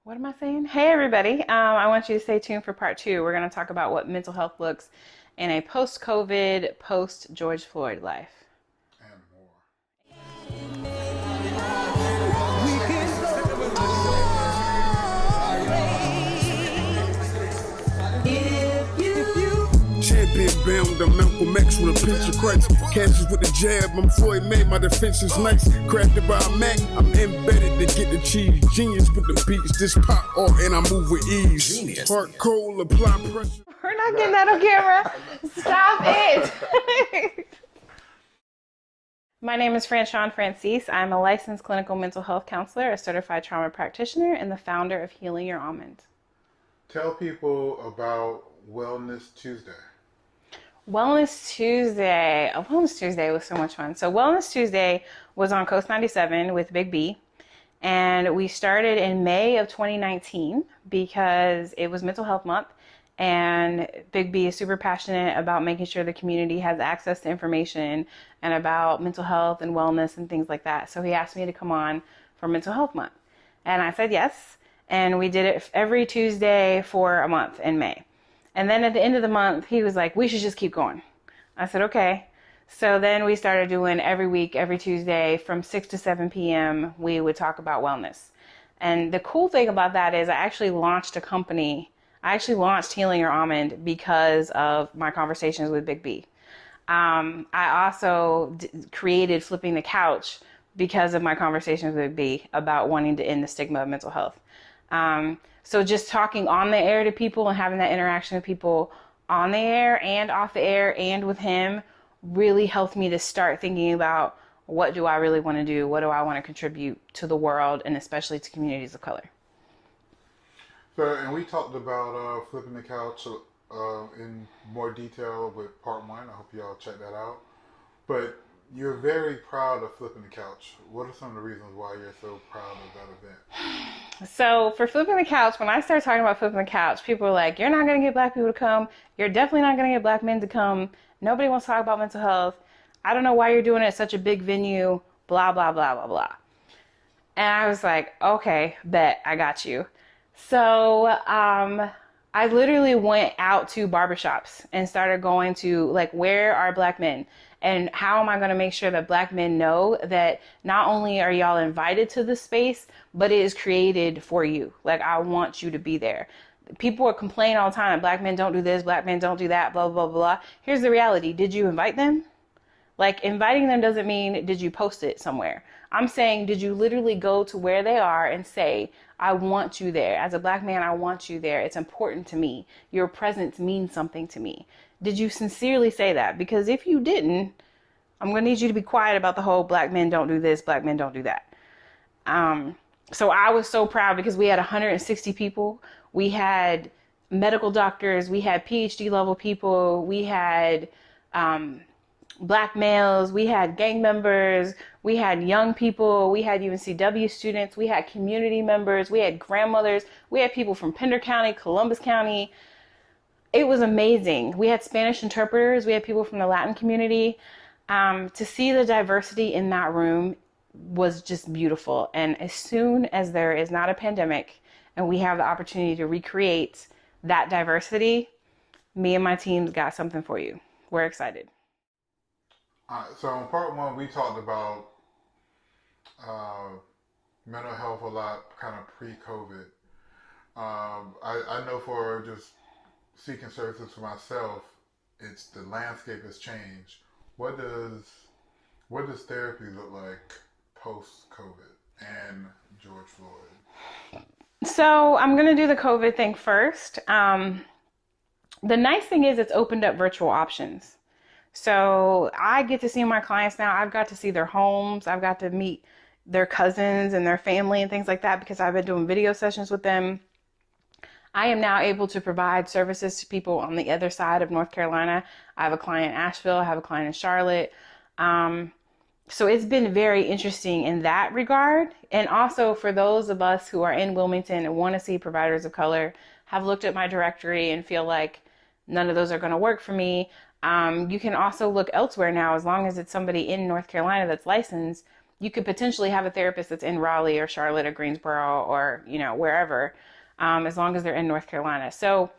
What am I saying? Hey, everybody. I want you to stay tuned for part two. We're going to talk about what mental health looks in a post COVID, post George Floyd life. And more. Champion bound to Malcolm X with a pinch of Christ. Catches with the jab, I'm Floyd May, my defense is nice. Crafted by a Mac, I'm embedded to get the cheese. Genius with the beats, this pop art and I move with ease. Genius. Heart cold, apply pressure. We're not getting that on camera. Stop it. My name is Franchon Francis. I'm a licensed clinical mental health counselor, a certified trauma practitioner, and the founder of Healing Your Almond. Tell people about Wellness Tuesday. Wellness Tuesday. Wellness Tuesday was so much fun. So Wellness Tuesday was on Coast 97 with Big B. And we started in May of 2019 because it was Mental Health Month. And Big B is super passionate about making sure the community has access to information and about mental health and wellness and things like that. So he asked me to come on for Mental Health Month. And I said yes. And we did it every Tuesday for a month in May. And then at the end of the month, he was like, we should just keep going. I said, okay. So then we started doing every week, every Tuesday from 6 to 7 p.m. we would talk about wellness. And the cool thing about that is I actually launched a company. I actually launched Healing Your Almond because of my conversations with Big B. I also created Flipping the Couch because of my conversations with Big B about wanting to end the stigma of mental health. So just talking on the air to people and having that interaction with people on the air and off the air and with him really helped me to start thinking about what do I really want to do? What do I want to contribute to the world and especially to communities of color? So, and we talked about Flipping the Couch in more detail with part one. I hope you all check that out. But you're very proud of Flipping the Couch. What are some of the reasons why you're so proud of that event? So for Flipping the Couch, when I started talking about Flipping the Couch, people were like, you're not going to get black people to come. You're definitely not going to get black men to come. Nobody wants to talk about mental health. I don't know why you're doing it at such a big venue, blah, blah, blah, blah, blah. And I was like, okay, bet, I got you. So I literally went out to barbershops and started going to like, where are black men? And how am I going to make sure that black men know that not only are y'all invited to this space, but it is created for you. Like, I want you to be there. People are complaining all the time, black men don't do this, black men don't do that, blah, blah, blah. Here's the reality. Did you invite them? Like, inviting them doesn't mean did you post it somewhere. I'm saying, did you literally go to where they are and say, I want you there. As a black man, I want you there. It's important to me. Your presence means something to me. Did you sincerely say that? Because if you didn't, I'm going to need you to be quiet about the whole black men don't do this, black men don't do that. So I was so proud because we had 160 people. We had medical doctors. We had PhD level people. We had black males. We had gang members. We had young people. We had UNCW students. We had community members. We had grandmothers. We had people from Pender County, Columbus County. It was amazing. We had Spanish interpreters. We had people from the Latin community. To see the diversity in that room was just beautiful. And as soon as there is not a pandemic and we have the opportunity to recreate that diversity, me and my team's got something for you. We're excited. So in part one, we talked about mental health a lot, kind of pre-COVID. I know for just seeking services for myself, it's the landscape has changed. What does therapy look like post-COVID and George Floyd? So I'm going to do the COVID thing first. The nice thing is it's opened up virtual options. So I get to see my clients now. I've got to see their homes. I've got to meet their cousins and their family and things like that because I've been doing video sessions with them. I am now able to provide services to people on the other side of North Carolina. I have a client in Asheville. I have a client in Charlotte. So it's been very interesting in that regard. And also for those of us who are in Wilmington and want to see providers of color, have looked at my directory and feel like none of those are going to work for me. You can also look elsewhere now, as long as it's somebody in North Carolina that's licensed. you could potentially have a therapist that's in Raleigh or Charlotte or Greensboro or, wherever, as long as they're in North Carolina. So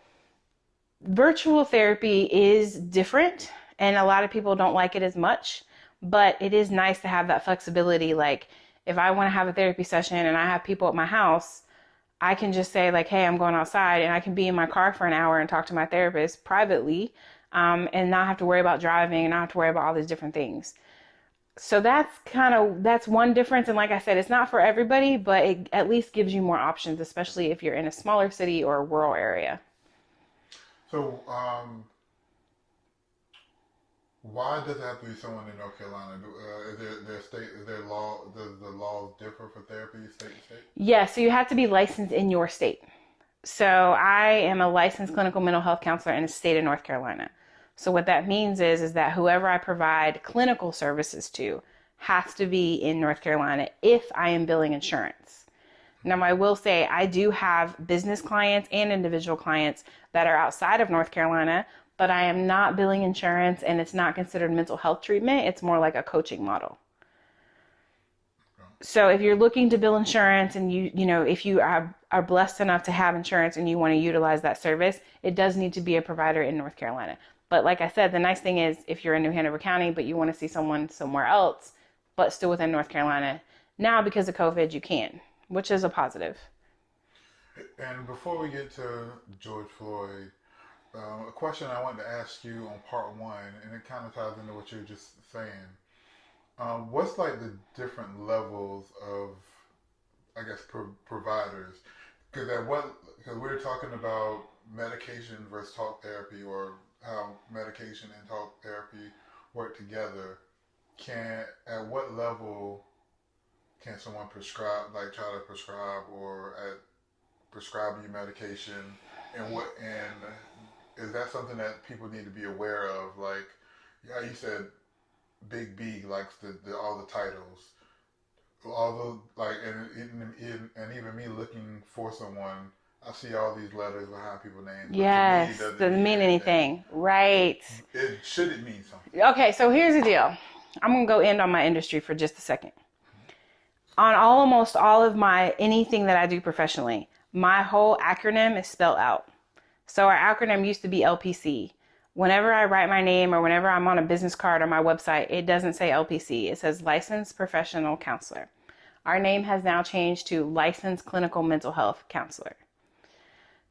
virtual therapy is different, and a lot of people don't like it as much, but it is nice to have that flexibility. Like, if I want to have a therapy session and I have people at my house, I can just say, like, hey, I'm going outside, and I can be in my car for an hour and talk to my therapist privately, and not have to worry about driving and not have to worry about all these different things. So that's one difference. And like I said, it's not for everybody, but it at least gives you more options, especially if you're in a smaller city or a rural area. So, why does it have to be someone in North Carolina? Is there law? Does the laws differ for therapy state to state? Yeah, so you have to be licensed in your state. So I am a licensed clinical mental health counselor in the state of North Carolina. So what that means is that whoever I provide clinical services to has to be in North Carolina if I am billing insurance. Now, I will say I do have business clients and individual clients that are outside of North Carolina, but I am not billing insurance, and it's not considered mental health treatment. It's more like a coaching model. So if you're looking to bill insurance and if you are blessed enough to have insurance and you want to utilize that service, it does need to be a provider in North Carolina. But like I said, the nice thing is if you're in New Hanover County, but you want to see someone somewhere else, but still within North Carolina, now because of COVID, you can, which is a positive. And before we get to George Floyd, a question I wanted to ask you on part one, and it kind of ties into what you were just saying. What's like the different levels of, I guess, providers? Because we're talking about medication versus talk therapy, or how medication and talk therapy work together. At what level can someone try to prescribe or prescribe you medication, and is that something that people need to be aware of? Like, yeah, you said Big B likes all the titles, although and even me looking for someone, I see all these letters behind people's names. Yes, doesn't mean anything. Right. Should it mean something? Okay, so here's the deal. I'm going to go end on my industry for just a second. On almost all of anything that I do professionally, my whole acronym is spelled out. So our acronym used to be LPC. Whenever I write my name or whenever I'm on a business card or my website, it doesn't say LPC. It says Licensed Professional Counselor. Our name has now changed to Licensed Clinical Mental Health Counselor.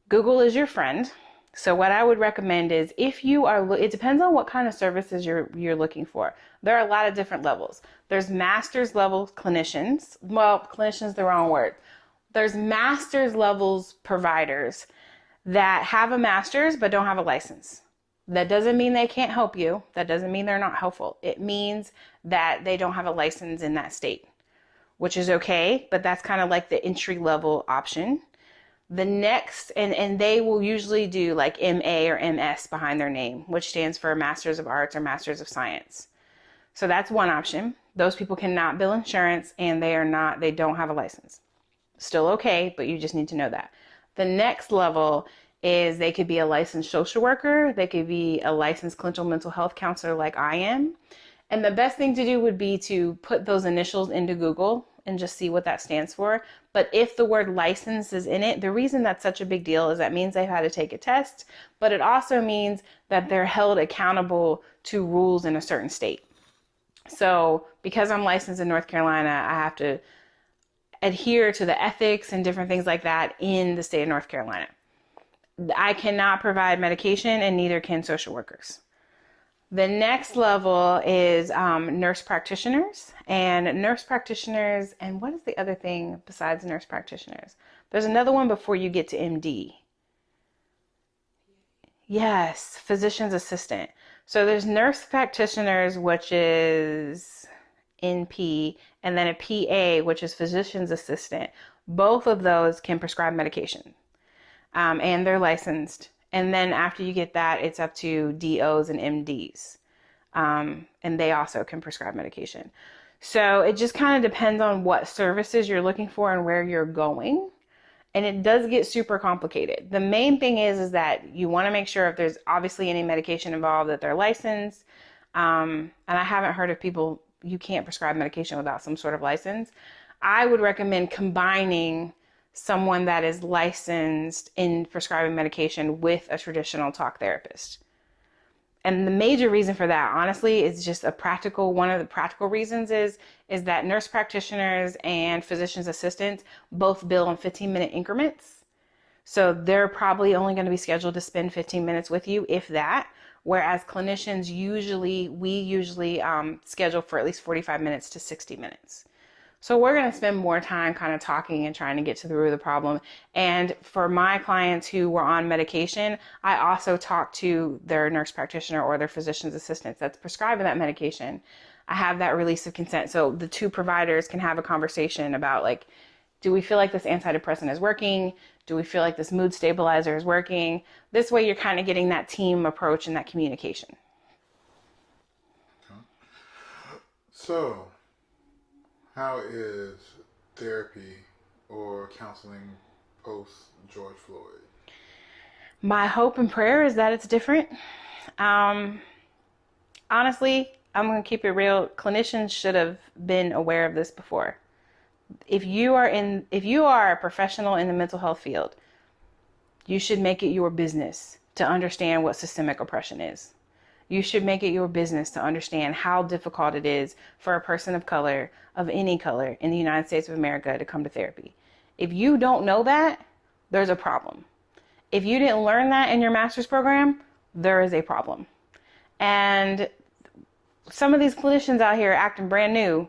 Google is your friend. So what I would recommend is it depends on what kind of services you're looking for. There are a lot of different levels. There's master's level clinicians. Well, clinician's the wrong word. There's master's levels providers that have a master's but don't have a license. That doesn't mean they can't help you. That doesn't mean they're not helpful. It means that they don't have a license in that state, which is okay, but that's kind of like the entry level option. The next, and they will usually do like MA or MS behind their name, which stands for Masters of Arts or Masters of Science. So that's one option. Those people cannot bill insurance, and they don't have a license. Still okay, but you just need to know that. The next level is they could be a licensed social worker. They could be a licensed clinical mental health counselor like I am. And the best thing to do would be to put those initials into Google and just see what that stands for. But if the word license is in it, the reason that's such a big deal is that means they've had to take a test, but it also means that they're held accountable to rules in a certain state. So because I'm licensed in North Carolina, I have to adhere to the ethics and different things like that in the state of North Carolina. I cannot provide medication, and neither can social workers. The next level is nurse practitioners. And nurse practitioners, and what is the other thing besides nurse practitioners? There's another one before you get to MD. Yes, physician's assistant. So there's nurse practitioners, which is NP, and then a PA, which is physician's assistant. Both of those can prescribe medication, and they're licensed. And then after you get that, it's up to DOs and MDs, and they also can prescribe medication. So it just kind of depends on what services you're looking for and where you're going. And it does get super complicated. The main thing is that you want to make sure if there's obviously any medication involved that they're licensed. And I haven't heard of people, you can't prescribe medication without some sort of license. I would recommend combining someone that is licensed in prescribing medication with a traditional talk therapist. And the major reason for that, honestly, is just one of the practical reasons is that nurse practitioners and physician's assistants both bill in 15-minute increments. So they're probably only going to be scheduled to spend 15 minutes with you, if that. Whereas clinicians we usually schedule for at least 45 minutes to 60 minutes. So we're going to spend more time kind of talking and trying to get to the root of the problem. And for my clients who were on medication, I also talk to their nurse practitioner or their physician's assistant that's prescribing that medication. I have that release of consent. So the two providers can have a conversation about, like, do we feel like this antidepressant is working? Do we feel like this mood stabilizer is working? This way you're kind of getting that team approach and that communication. Okay. So, how is therapy or counseling post George Floyd? My hope and prayer is that it's different. Honestly, I'm going to keep it real. Clinicians should have been aware of this before. If you are a professional in the mental health field, you should make it your business to understand what systemic oppression is. You should make it your business to understand how difficult it is for a person of color, of any color, in the United States of America to come to therapy. If you don't know that, there's a problem. If you didn't learn that in your master's program, there is a problem. And some of these clinicians out here acting brand new,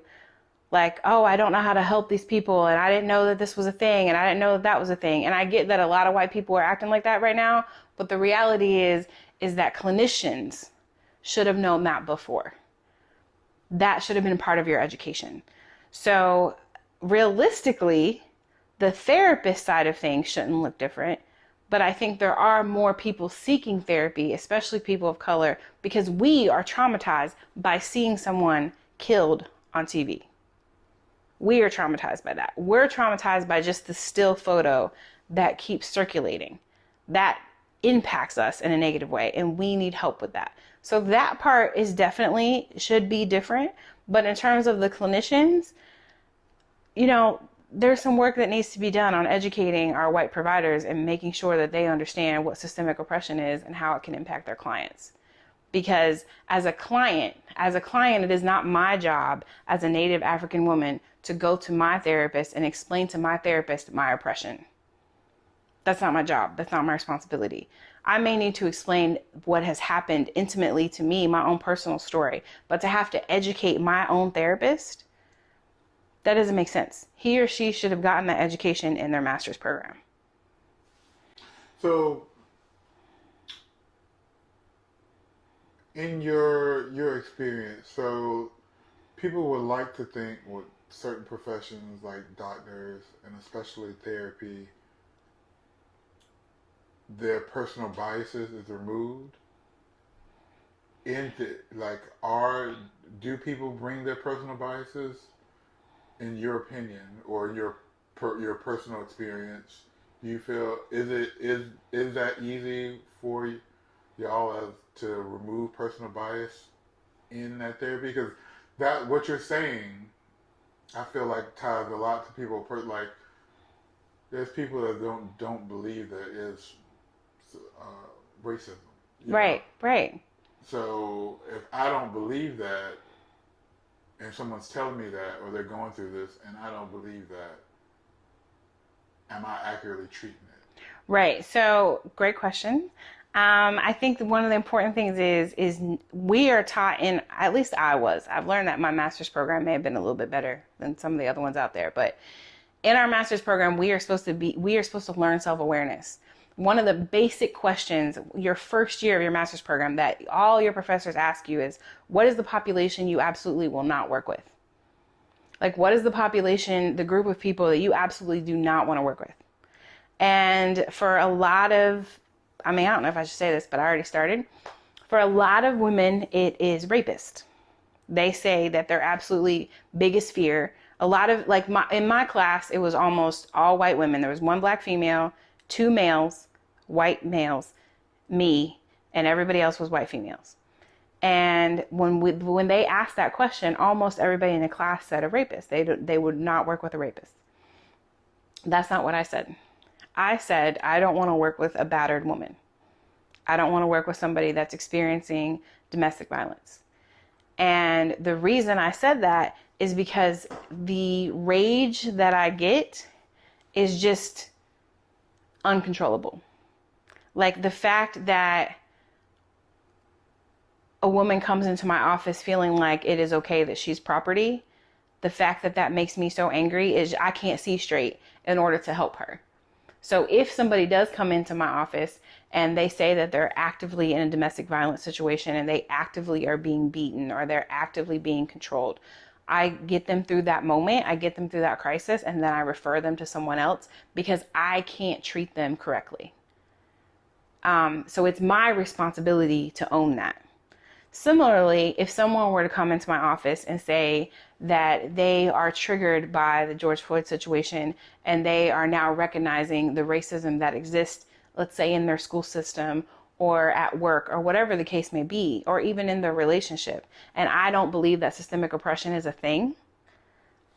like, oh, I don't know how to help these people, and I didn't know that this was a thing, and I didn't know that that was a thing. And I get that a lot of white people are acting like that right now, but the reality is that clinicians should have known that before. That should have been part of your education. So realistically, the therapist side of things shouldn't look different, but I think there are more people seeking therapy, especially people of color, because we are traumatized by seeing someone killed on TV. We are traumatized by that. We're traumatized by just the still photo that keeps circulating. That impacts us in a negative way, and we need help with that. So that part is definitely should be different. But in terms of the clinicians, there's some work that needs to be done on educating our white providers and making sure that they understand what systemic oppression is and how it can impact their clients. Because as a client, it is not my job as a Native African woman to go to my therapist and explain to my therapist my oppression. That's not my job. That's not my responsibility. I may need to explain what has happened intimately to me, my own personal story, but to have to educate my own therapist, that doesn't make sense. He or she should have gotten that education in their master's program. So, in your experience, so people would like to think with certain professions like doctors and especially therapy, their personal biases is removed. Do people bring their personal biases, in your opinion, or your personal experience? Do you feel is that easy for y'all to remove personal bias in that therapy? Because that what you're saying, I feel like ties a lot to people. Like, there's people that don't believe there is racism. Right. So if I don't believe that, and someone's telling me that, or they're going through this, and I don't believe that, am I accurately treating it? Right. So great question. I think one of the important things is we are taught at least I've learned that my master's program may have been a little bit better than some of the other ones out there, but in our master's program, we are supposed to learn self-awareness. One of the basic questions your first year of your master's program that all your professors ask you is, what is the population you absolutely will not work with? Like, what is the population, the group of people that you absolutely do not want to work with? And for a lot of, I don't know if I should say this, but I already started. For a lot of women, it is rapist. They say that their absolutely biggest fear, a lot of, in my class, it was almost all white women. There was one black female, 2 males, white males, me, and everybody else was white females. And when they asked that question, almost everybody in the class said a rapist. They would not work with a rapist. That's not what I said. I said, I don't want to work with a battered woman. I don't want to work with somebody that's experiencing domestic violence. And the reason I said that is because the rage that I get is just uncontrollable. Like the fact that a woman comes into my office feeling like it is okay that she's property, the fact that that makes me so angry is I can't see straight in order to help her. So if somebody does come into my office and they say that they're actively in a domestic violence situation and they actively are being beaten or they're actively being controlled, I get them through that moment, I get them through that crisis, and then I refer them to someone else because I can't treat them correctly. So it's my responsibility to own that. Similarly, if someone were to come into my office and say that they are triggered by the George Floyd situation and they are now recognizing the racism that exists, let's say in their school system or at work or whatever the case may be, or even in their relationship, and I don't believe that systemic oppression is a thing,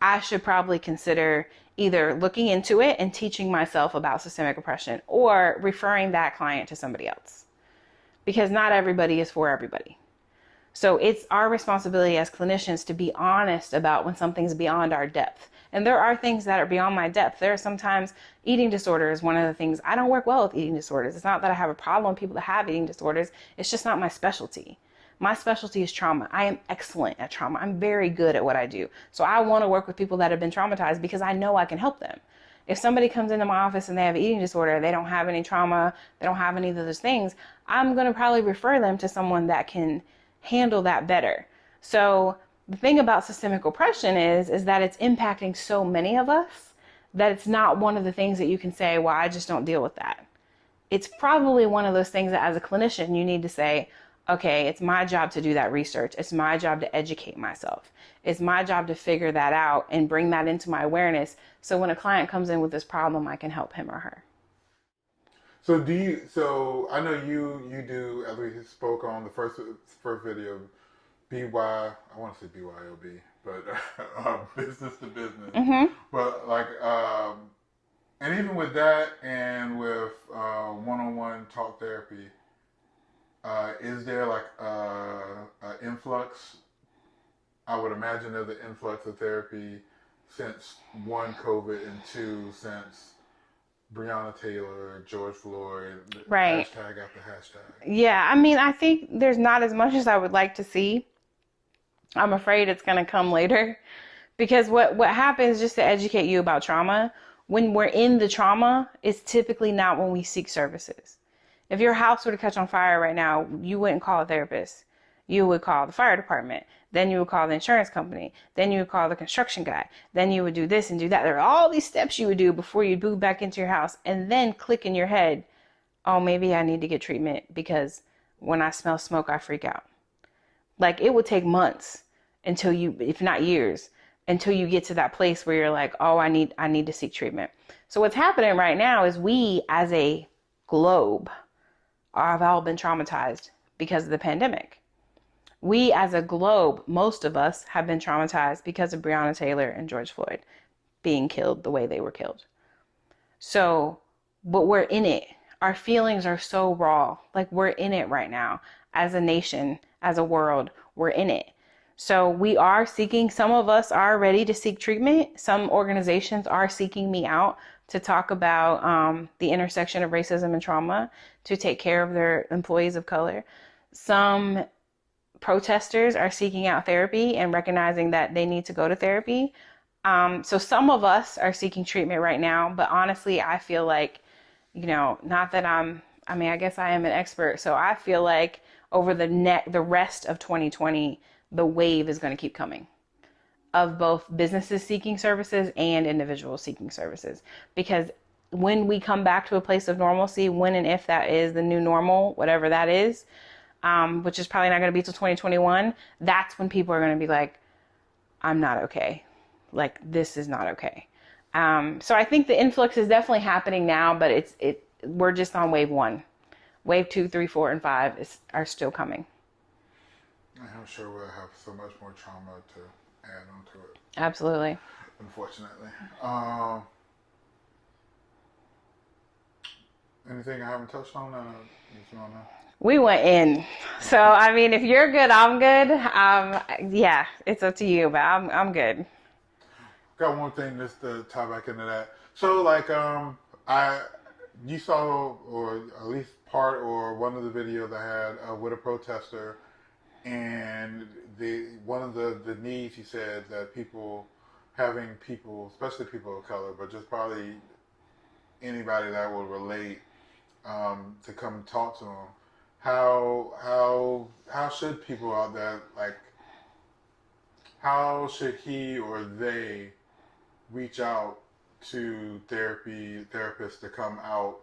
I should probably consider either looking into it and teaching myself about systemic oppression or referring that client to somebody else, because not everybody is for everybody. So it's our responsibility as clinicians to be honest about when something's beyond our depth. And there are things that are beyond my depth. There are sometimes eating disorders. One of the things, I don't work well with eating disorders. It's not that I have a problem with people that have eating disorders. It's just not my specialty. My specialty is trauma. I am excellent at trauma. I'm very good at what I do. So I want to work with people that have been traumatized because I know I can help them. If somebody comes into my office and they have an eating disorder, they don't have any trauma, they don't have any of those things, I'm going to probably refer them to someone that can handle that better. So the thing about systemic oppression is that it's impacting so many of us that it's not one of the things that you can say, well, I just don't deal with that. It's probably one of those things that as a clinician, you need to say, okay, it's my job to do that research. It's my job to educate myself. It's my job to figure that out and bring that into my awareness. So when a client comes in with this problem, I can help him or her. So I know you do, as we spoke on the first video, I want to say BYOB, but business to business. Mm-hmm. But like, and even with that and with one-on-one talk therapy, is there like an influx? I would imagine there's an influx of therapy since one, COVID, and two, since Breonna Taylor, George Floyd, right. Hashtag after hashtag. Yeah, I mean, I think there's not as much as I would like to see. I'm afraid it's going to come later because what happens, just to educate you about trauma, when we're in the trauma, it's typically not when we seek services. If your house were to catch on fire right now, you wouldn't call a therapist. You would call the fire department. Then you would call the insurance company. Then you would call the construction guy. Then you would do this and do that. There are all these steps you would do before you move back into your house and then click in your head, oh, maybe I need to get treatment because when I smell smoke, I freak out. Like it would take months until you, if not years, until you get to that place where you're like, oh, I need to seek treatment. So what's happening right now is we as a globe have all been traumatized because of the pandemic. We as a globe, most of us have been traumatized because of Breonna Taylor and George Floyd being killed the way they were killed. So, but we're in it. Our feelings are so raw. Like we're in it right now. As a nation, as a world, we're in it. So we are seeking, some of us are ready to seek treatment. Some organizations are seeking me out to talk about the intersection of racism and trauma, to take care of their employees of color. Some protesters are seeking out therapy and recognizing that they need to go to therapy. So some of us are seeking treatment right now, but honestly, I feel like, not that I guess I am an expert. So I feel like over the rest of 2020, the wave is going to keep coming of both businesses seeking services and individuals seeking services. Because when we come back to a place of normalcy, when and if that is the new normal, whatever that is, which is probably not going to be till 2021, that's when people are going to be like, I'm not okay. Like, this is not okay. So I think the influx is definitely happening now, but we're just on wave 1. Wave 2, 3, 4, and 5 are still coming. I'm sure we'll have so much more trauma to add onto it. Absolutely. Unfortunately. Anything I haven't touched on? We went in. So, I mean, if you're good, I'm good. Yeah, it's up to you, but I'm good. Got one thing just to tie back into that. So, like, you saw, or at least part or one of the videos I had with a protester, and one of the needs he said that having people, especially people of color, but just probably anybody that will relate, to come talk to him. How should people out there, like, how should he or they reach out to therapists to come out?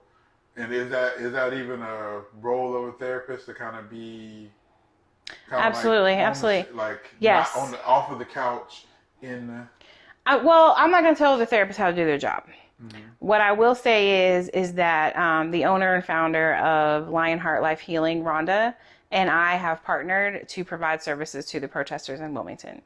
And is that even a role of a therapist to kind of be absolutely, like absolutely, like yes, not off of the couch in well, I'm not going to tell the therapist how to do their job. Mm-hmm. What I will say is that the owner and founder of Lionheart Life Healing, Rhonda, and I have partnered to provide services to the protesters in Wilmington.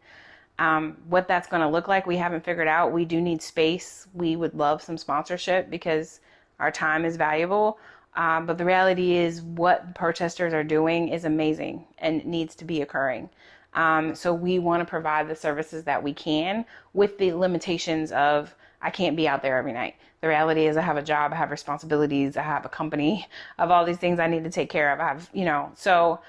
What that's going to look like, we haven't figured out. We do need space. We would love some sponsorship because our time is valuable. But the reality is what protesters are doing is amazing and needs to be occurring. So we want to provide the services that we can with the limitations of I can't be out there every night. The reality is I have a job, I have responsibilities, I have a company, I have all these things I need to take care of. I have, so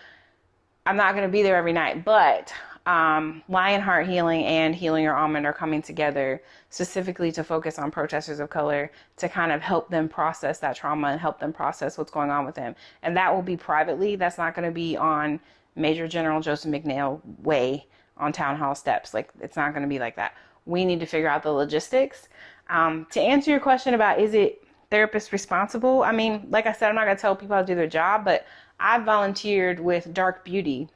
I'm not going to be there every night, but Lionheart Healing and Healing Your Almond are coming together specifically to focus on protesters of color to kind of help them process that trauma and help them process what's going on with them. And that will be privately. That's not going to be on Major General Joseph McNeil Way on Town Hall steps. Like, it's not going to be like that. We need to figure out the logistics. To answer your question about is it therapist responsible? I mean, like I said, I'm not going to tell people how to do their job, but I volunteered with Dark Beauty,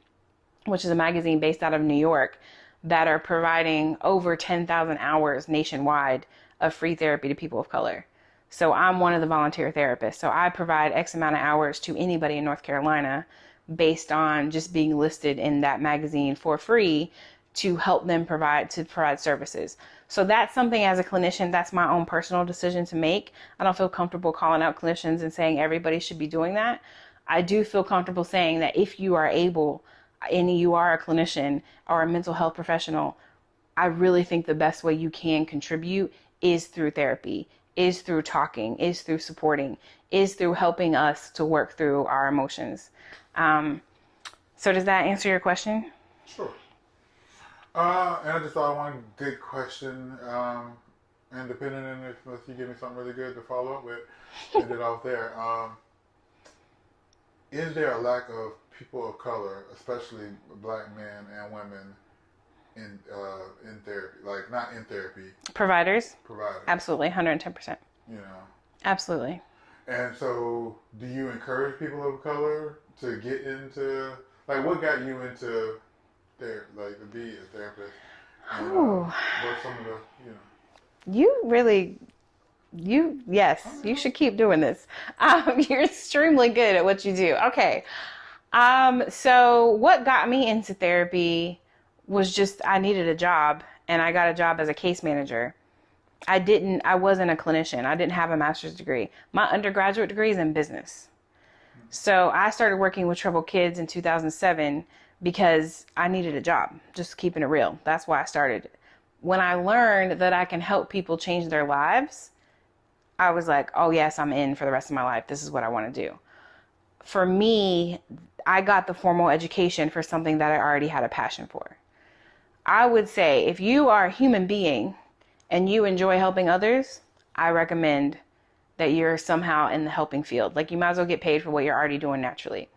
which is a magazine based out of New York, that are providing over 10,000 hours nationwide of free therapy to people of color. So I'm one of the volunteer therapists. So I provide X amount of hours to anybody in North Carolina based on just being listed in that magazine for free to help them provide services. So that's something as a clinician, that's my own personal decision to make. I don't feel comfortable calling out clinicians and saying everybody should be doing that. I do feel comfortable saying that if you are able and you are a clinician or a mental health professional, I really think the best way you can contribute is through therapy, is through talking, is through supporting, is through helping us to work through our emotions. So does that answer your question? Sure. And I just thought one good question, and depending on if you give me something really good to follow up with, end it off there. Is there a lack of people of color, especially black men and women, in therapy? Like, not in therapy. Providers? Providers. Absolutely, 110%. You know. Absolutely. And so, do you encourage people of color to get into, like, what got you into therapy, like, to be a therapist? And, what some of the, Yes, you should keep doing this. You're extremely good at what you do. Okay. So what got me into therapy was just, I needed a job, and I got a job as a case manager. I wasn't a clinician. I didn't have a master's degree. My undergraduate degree is in business. So I started working with troubled kids in 2007 because I needed a job, just keeping it real. That's why I started. When I learned that I can help people change their lives, I was like, oh yes, I'm in for the rest of my life. This is what I want to do. For me, I got the formal education for something that I already had a passion for. I would say if you are a human being and you enjoy helping others, I recommend that you're somehow in the helping field. Like, you might as well get paid for what you're already doing naturally.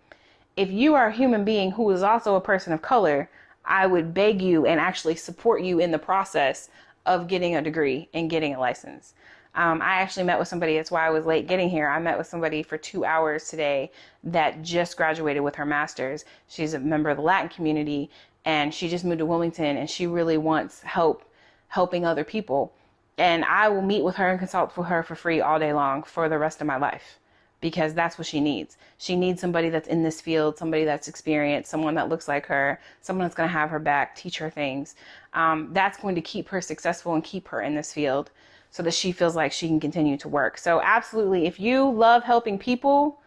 If you are a human being who is also a person of color, I would beg you and actually support you in the process of getting a degree and getting a license. I actually met with somebody, that's why I was late getting here. I met with somebody for 2 hours today that just graduated with her master's. She's a member of the Latin community, and she just moved to Wilmington, and she really wants help helping other people. And I will meet with her and consult with her for free all day long for the rest of my life because that's what she needs. She needs somebody that's in this field, somebody that's experienced, someone that looks like her, someone that's going to have her back, teach her things. That's going to keep her successful and keep her in this field so that she feels like she can continue to work. So absolutely, if you love helping people,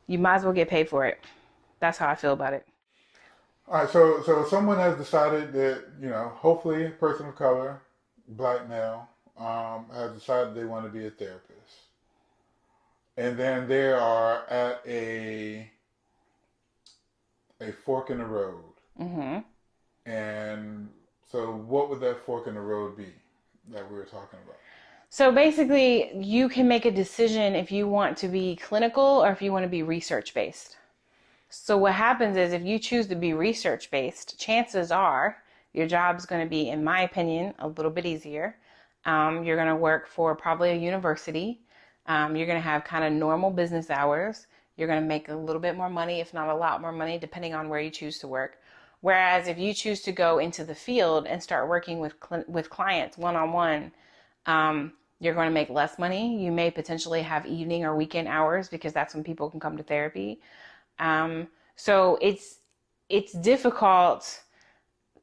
you might as well get paid for it. That's how I feel about it. All right, so someone has decided that, hopefully a person of color, black male, has decided they want to be a therapist. And then they are at a fork in the road. Mm-hmm. And so what would that fork in the road be that we were talking about? So basically, you can make a decision if you want to be clinical or if you want to be research based. So what happens is if you choose to be research based, chances are your job's going to be, in my opinion, a little bit easier. You're going to work for probably a university. You're going to have kind of normal business hours. You're going to make a little bit more money, if not a lot more money, depending on where you choose to work. Whereas if you choose to go into the field and start working with clients one-on-one, you're going to make less money. You may potentially have evening or weekend hours because that's when people can come to therapy. So it's difficult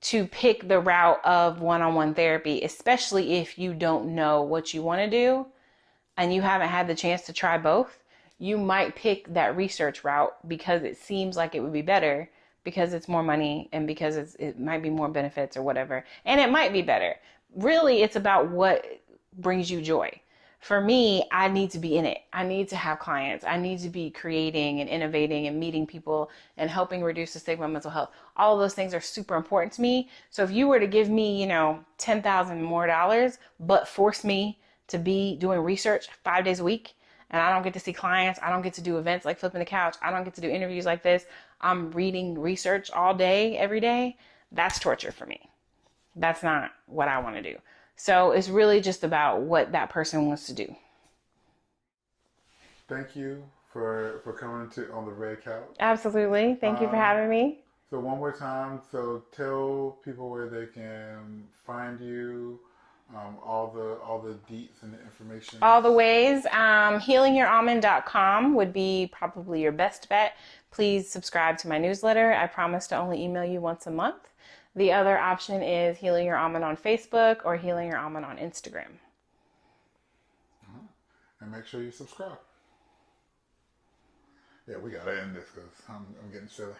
to pick the route of one-on-one therapy, especially if you don't know what you want to do and you haven't had the chance to try both. You might pick that research route because it seems like it would be better because it's more money and because it might be more benefits or whatever. And it might be better. Really, it's about what brings you joy. For me, I need to be in it. I need to have clients. I need to be creating and innovating and meeting people and helping reduce the stigma of mental health. All of those things are super important to me. So if you were to give me, $10,000 more, but force me to be doing research 5 days a week, and I don't get to see clients, I don't get to do events like flipping the couch, I don't get to do interviews like this, I'm reading research all day, every day, that's torture for me. That's not what I want to do. So it's really just about what that person wants to do. Thank you for coming on the red couch. Absolutely. Thank you for having me. So one more time, so tell people where they can find you, all the deets and the information. All the ways. Healingyouromen.com would be probably your best bet. Please subscribe to my newsletter. I promise to only email you once a month. The other option is Healing Your Almond on Facebook or Healing Your Almond on Instagram. And make sure you subscribe. Yeah, we gotta end this because I'm getting silly.